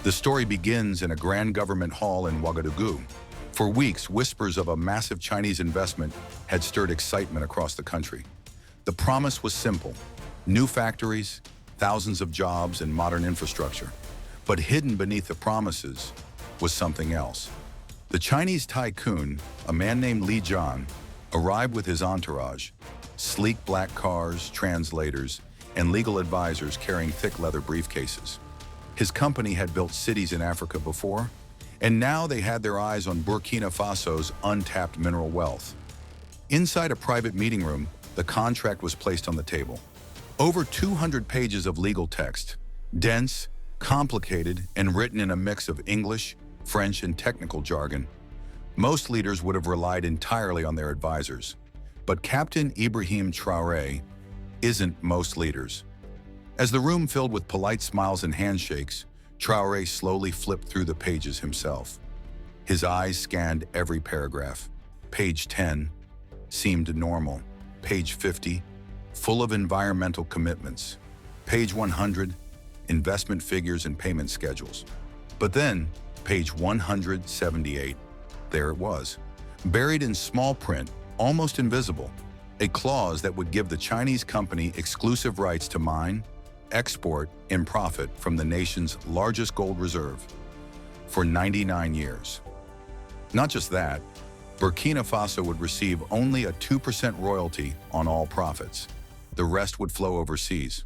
The story begins in a grand government hall in Ouagadougou. For weeks, whispers of a massive Chinese investment had stirred excitement across the country. The promise was simple: new factories, thousands of jobs, and modern infrastructure. But hidden beneath the promises was something else. The Chinese tycoon, a man named Li Jian, arrived with his entourage: sleek black cars, translators, and legal advisors carrying thick leather briefcases. His company had built cities in Africa before, and now they had their eyes on Burkina Faso's untapped mineral wealth. Inside a private meeting room, the contract was placed on the table. Over 200 pages of legal text, dense, complicated, and written in a mix of English, French, and technical jargon. Most leaders would have relied entirely on their advisors. But Captain Ibrahim Traoré isn't most leaders. As the room filled with polite smiles and handshakes, Traoré slowly flipped through the pages himself. His eyes scanned every paragraph. Page 10 seemed normal. Page 50, full of environmental commitments. Page 100, investment figures and payment schedules. But then, page 178, there it was, buried in small print, almost invisible, a clause that would give the Chinese company exclusive rights to mine, export, and profit from the nation's largest gold reserve for 99 years. Not just that, Burkina Faso would receive only a 2% royalty on all profits. The rest would flow overseas.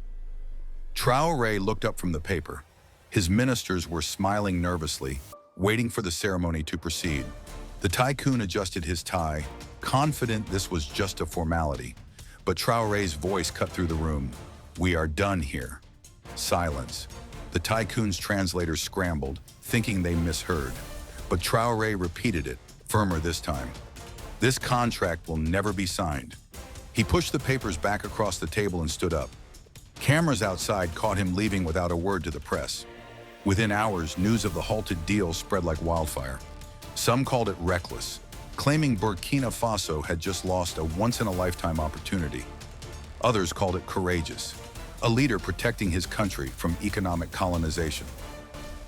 Traoré looked up from the paper. His ministers were smiling nervously, waiting for the ceremony to proceed. The tycoon adjusted his tie, confident this was just a formality. But Traoré's voice cut through the room. "We are done here." Silence. The tycoon's translators scrambled, thinking they misheard. But Traoré repeated it, firmer this time. "This contract will never be signed." He pushed the papers back across the table and stood up. Cameras outside caught him leaving without a word to the press. Within hours, news of the halted deal spread like wildfire. Some called it reckless, claiming Burkina Faso had just lost a once-in-a-lifetime opportunity. Others called it courageous, a leader protecting his country from economic colonization.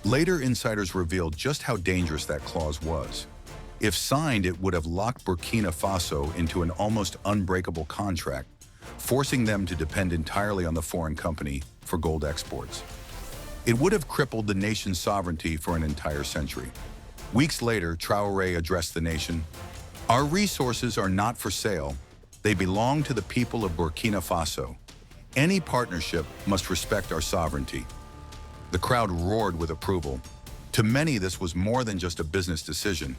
Later, insiders revealed just how dangerous that clause was. If signed, it would have locked Burkina Faso into an almost unbreakable contract, forcing them to depend entirely on the foreign company for gold exports. It would have crippled the nation's sovereignty for an entire century. Weeks later, Traoré addressed the nation. "Our resources are not for sale. They belong to the people of Burkina Faso. Any partnership must respect our sovereignty." The crowd roared with approval. To many, this was more than just a business decision.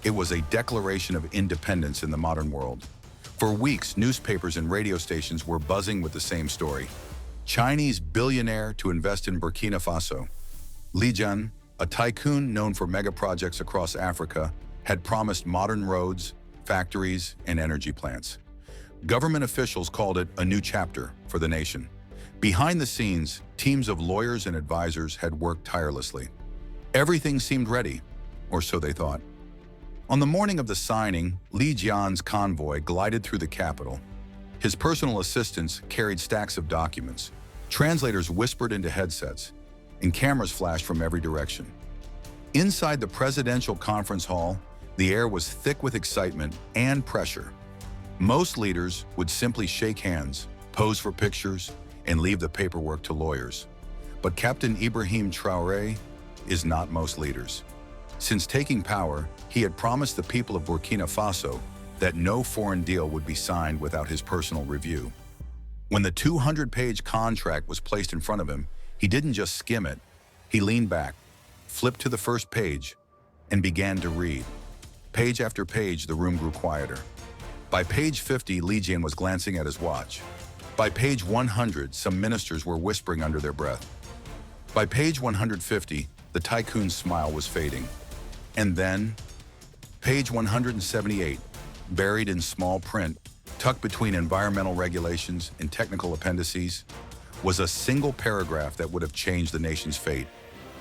It was a declaration of independence in the modern world. For weeks, newspapers and radio stations were buzzing with the same story. Chinese billionaire to invest in Burkina Faso. Li Jian, a tycoon known for mega projects across Africa, had promised modern roads, factories, and energy plants. Government officials called it a new chapter for the nation. Behind the scenes, teams of lawyers and advisors had worked tirelessly. Everything seemed ready, or so they thought. On the morning of the signing, Li Jian's convoy glided through the capital. His personal assistants carried stacks of documents. Translators whispered into headsets, and cameras flashed from every direction. Inside the presidential conference hall, the air was thick with excitement and pressure. Most leaders would simply shake hands, pose for pictures, and leave the paperwork to lawyers. But Captain Ibrahim Traoré is not most leaders. Since taking power, he had promised the people of Burkina Faso that no foreign deal would be signed without his personal review. When the 200-page contract was placed in front of him, he didn't just skim it. He leaned back, flipped to the first page, and began to read. Page after page, the room grew quieter. By page 50, Li Jian was glancing at his watch. By page 100, some ministers were whispering under their breath. By page 150, the tycoon's smile was fading. And then, page 178, buried in small print, tucked between environmental regulations and technical appendices, was a single paragraph that would have changed the nation's fate.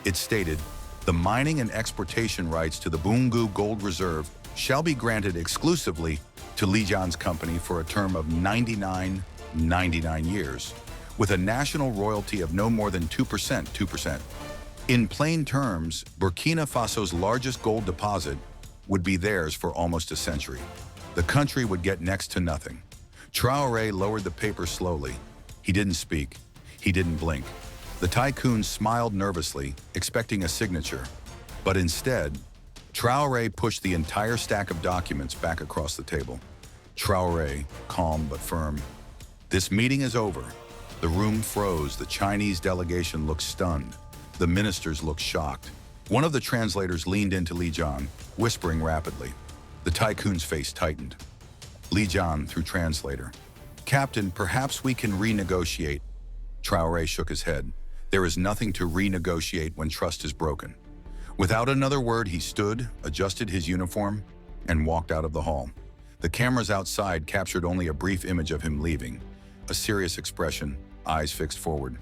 It stated, "The mining and exportation rights to the Boungou Gold Reserve shall be granted exclusively to Li Jian's company for a term of 99 years, with a national royalty of no more than 2%. In plain terms, Burkina Faso's largest gold deposit would be theirs for almost a century. The country would get next to nothing. Traore lowered the paper slowly. He didn't speak. He didn't blink. The Tycoon smiled nervously, expecting a signature. But instead, Traore pushed the entire stack of documents back across the table. Traore, calm but firm. "This meeting is over." The room froze. The Chinese delegation looked stunned. The ministers looked shocked. One of the translators leaned into Li Jian, whispering rapidly. The Tycoon's face tightened. Li Jian, through translator. "Captain, perhaps we can renegotiate." Traore shook his head. "There is nothing to renegotiate when trust is broken." Without another word, he stood, adjusted his uniform, and walked out of the hall. The cameras outside captured only a brief image of him leaving, a serious expression, eyes fixed forward.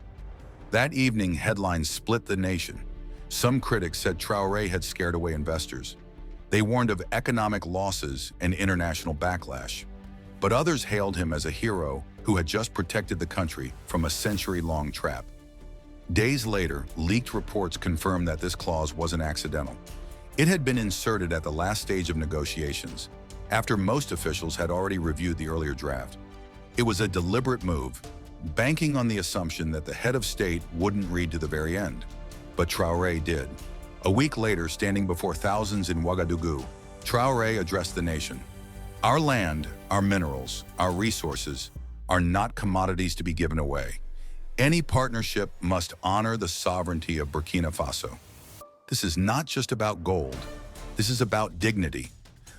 That evening, headlines split the nation. Some critics said Traore had scared away investors. They warned of economic losses and international backlash. But others hailed him as a hero who had just protected the country from a century-long trap. Days later, leaked reports confirmed that this clause wasn't accidental. It had been inserted at the last stage of negotiations, after most officials had already reviewed the earlier draft. It was a deliberate move, banking on the assumption that the head of state wouldn't read to the very end. But Traore did. A week later, standing before thousands in Ouagadougou, Traore addressed the nation. "Our land, our minerals, our resources are not commodities to be given away. Any partnership must honor the sovereignty of Burkina Faso. This is not just about gold. This is about dignity."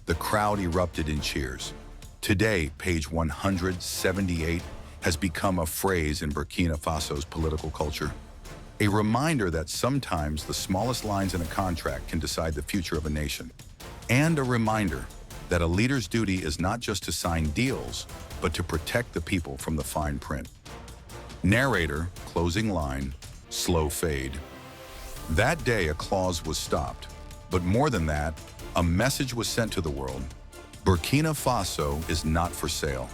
The crowd erupted in cheers. Today, page 178 has become a phrase in Burkina Faso's political culture. A reminder that sometimes the smallest lines in a contract can decide the future of a nation. And a reminder that a leader's duty is not just to sign deals, but to protect the people from the fine print. Narrator, closing line, slow fade. That day, a clause was stopped. But more than that, a message was sent to the world. Burkina Faso is not for sale.